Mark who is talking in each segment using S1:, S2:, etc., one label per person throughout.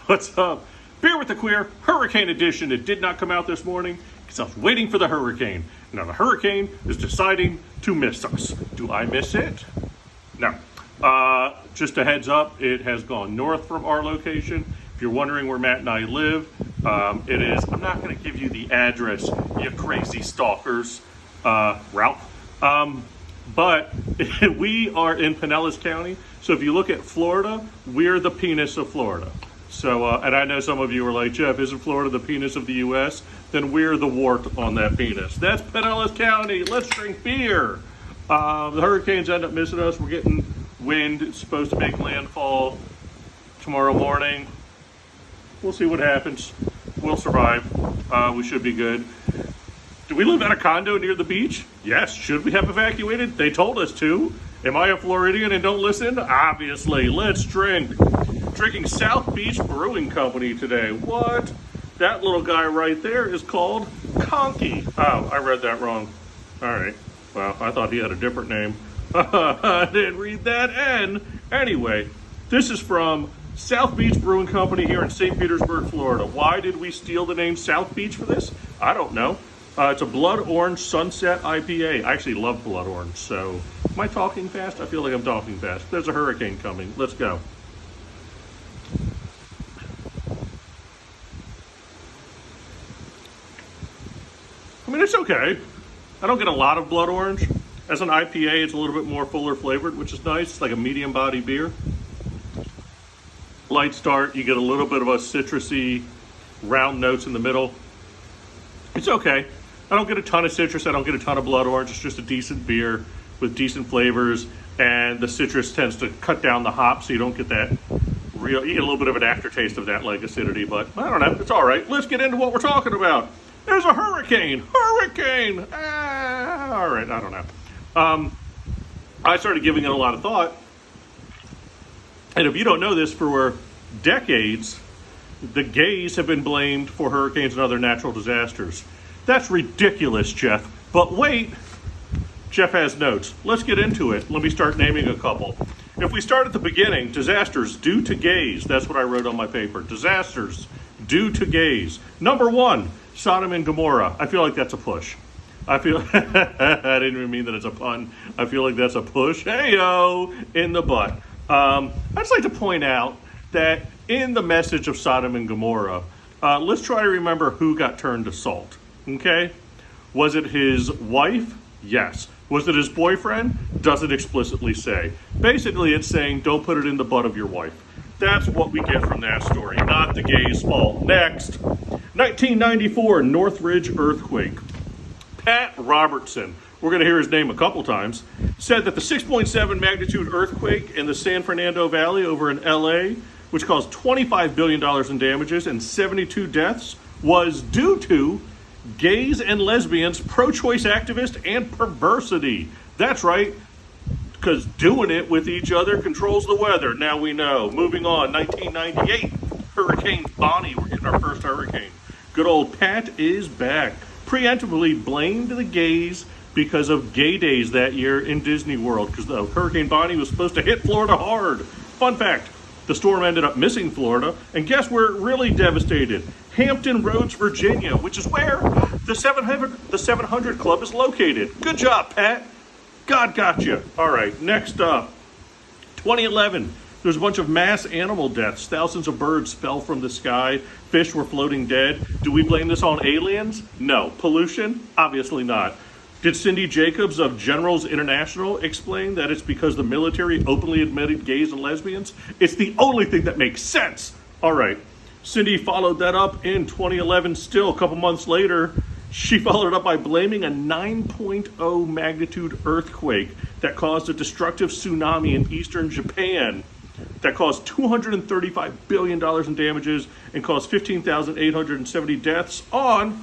S1: What's up? Beer with the Queer, Hurricane Edition. It did not come out this morning because I was waiting for the hurricane. Now the hurricane is deciding to miss us. Do I miss it? No. Just a heads up, it has gone north from our location. If you're wondering where Matt and I live, it is, I'm not going to give you the address, you crazy stalkers, Ralph. But we are in Pinellas County. So if you look at Florida, we're the penis of Florida. So, and I know some of you are like, Jeff, isn't Florida the penis of the U.S.? Then we're the wart on that penis. That's Pinellas County. Let's drink beer. The hurricanes end up missing us. We're getting wind. It's supposed to make landfall tomorrow morning. We'll see what happens. We'll survive. We should be good. Do we live in a condo near the beach? Yes. Should we have evacuated? They told us to. Am I a Floridian and don't listen? Obviously. Let's drink. Drinking South Beach Brewing Company today. What? That little guy right there is called Conky. Oh, I read that wrong. All right. Well, I thought he had a different name. I didn't read that N. Anyway, this is from South Beach Brewing Company here in St. Petersburg, Florida. Why did we steal the name South Beach for this? I don't know. It's a Blood Orange Sunset IPA. I actually love Blood Orange, so am I talking fast? I feel like I'm talking fast. There's a hurricane coming. Let's go. I mean, it's okay. I don't get a lot of Blood Orange. As an IPA, it's a little bit more fuller flavored, which is nice. It's like a medium body beer. Light start, you get a little bit of a citrusy, round notes in the middle. It's okay. I don't get a ton of citrus. I don't get a ton of Blood Orange. It's just a decent beer with decent flavors. And the citrus tends to cut down the hop, so you don't get that real, you get a little bit of an aftertaste of that like acidity. But I don't know. It's all right. Let's get into what we're talking about. There's a hurricane. Hurricane. All right. I don't know. I started giving it a lot of thought. And if you don't know this, for decades, the gays have been blamed for hurricanes and other natural disasters. That's ridiculous, Jeff. But wait, Jeff has notes. Let's get into it. Let me start naming a couple. If we start at the beginning, disasters due to gays. That's what I wrote on my paper. Disasters due to gays. Number one, Sodom and Gomorrah. I feel like that's a push. I feel, I didn't even mean that it's a pun. I feel like that's a push. Hey-o, in the butt. I'd just like to point out that in the message of Sodom and Gomorrah, let's try to remember who got turned to salt. Okay? Was it his wife? Yes. Was it his boyfriend? Doesn't explicitly say. Basically, it's saying don't put it in the butt of your wife. That's what we get from that story, not the gay's fault. Next, 1994 Northridge earthquake. Pat Robertson, we're going to hear his name a couple times, said that the 6.7 magnitude earthquake in the San Fernando Valley over in LA, which caused $25 billion in damages and 72 deaths, was due to gays and lesbians, pro-choice activists, and perversity. That's right, because doing it with each other controls the weather. Now we know. Moving on, 1998, Hurricane Bonnie. We're getting our first hurricane. Good old Pat is back. Preemptively blamed the gays because of gay days that year in Disney World, because the Hurricane Bonnie was supposed to hit Florida hard. Fun fact, the storm ended up missing Florida, and guess where it really devastated? Hampton Roads, Virginia, which is where the 700 Club is located. Good job, Pat. God got you. All right, next up, 2011. There's a bunch of mass animal deaths. Thousands of birds fell from the sky. Fish were floating dead. Do we blame this on aliens? No. Pollution? Obviously not. Did Cindy Jacobs of Generals International explain that it's because the military openly admitted gays and lesbians? It's the only thing that makes sense. All right. Cindy followed that up in 2011. Still, a couple months later, she followed it up by blaming a 9.0 magnitude earthquake that caused a destructive tsunami in eastern Japan that caused $235 billion in damages and caused 15,870 deaths on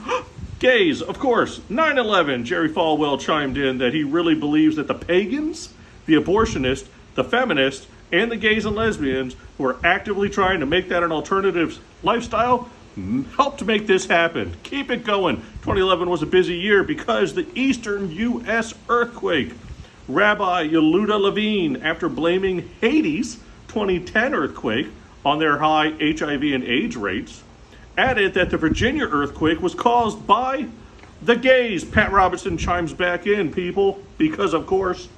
S1: gays. Of course, 9/11, Jerry Falwell chimed in that he really believes that the pagans, the abortionists, the feminists, and the gays and lesbians who are actively trying to make that an alternative lifestyle helped make this happen. Keep it going. 2011 was a busy year because the eastern U.S. earthquake. Rabbi Yehuda Levine, after blaming Haiti's 2010 earthquake on their high HIV and AIDS rates, added that the Virginia earthquake was caused by the gays. Pat Robertson chimes back in, people, because of course,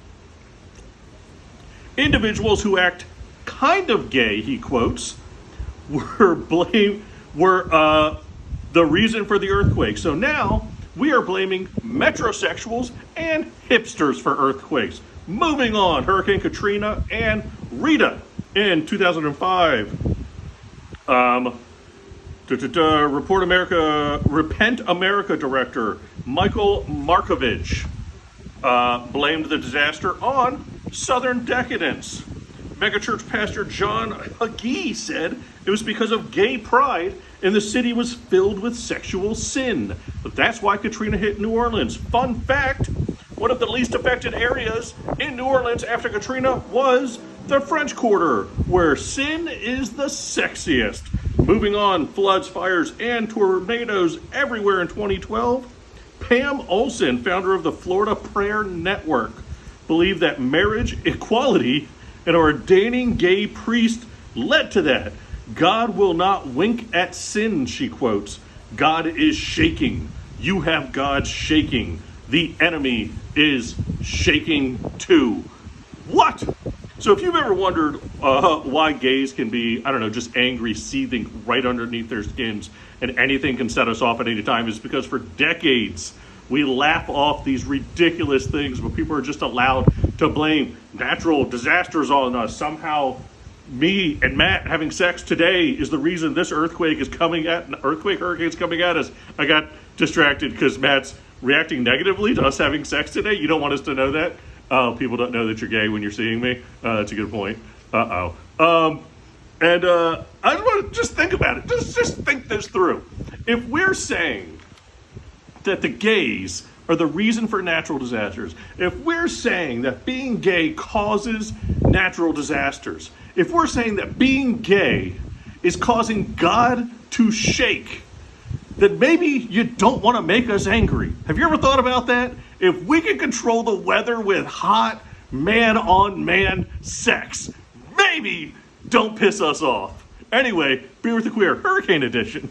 S1: individuals who act kind of gay, he quotes, were the reason for the earthquake. So now we are blaming metrosexuals and hipsters for earthquakes. Moving on, Hurricane Katrina and Rita in 2005. Repent America director Michael Markovich blamed the disaster on Southern decadence. Megachurch pastor John Hagee said it was because of gay pride and the city was filled with sexual sin. But that's why Katrina hit New Orleans. Fun fact, one of the least affected areas in New Orleans after Katrina was the French Quarter, where sin is the sexiest. Moving on, floods, fires, and tornadoes everywhere in 2012. Pam Olson, founder of the Florida Prayer Network, believed that marriage equality and ordaining gay priest led to that. God will not wink at sin, she quotes. God is shaking. You have God shaking. The enemy is shaking too. What? So if you've ever wondered why gays can be, I don't know, just angry, seething right underneath their skins, and anything can set us off at any time, is because for decades we laugh off these ridiculous things where people are just allowed to blame natural disasters on us. Somehow me and Matt having sex today is the reason this hurricane's coming at us. I got distracted because Matt's reacting negatively to us having sex today. You don't want us to know that. People don't know that you're gay when you're seeing me. That's a good point. I want to just think about it. Just think this through. If we're saying that the gays are the reason for natural disasters, if we're saying that being gay causes natural disasters, if we're saying that being gay is causing God to shake, then maybe you don't want to make us angry. Have you ever thought about that? If we can control the weather with hot man-on-man sex, maybe don't piss us off. Anyway, Beer with the Queer, Hurricane Edition.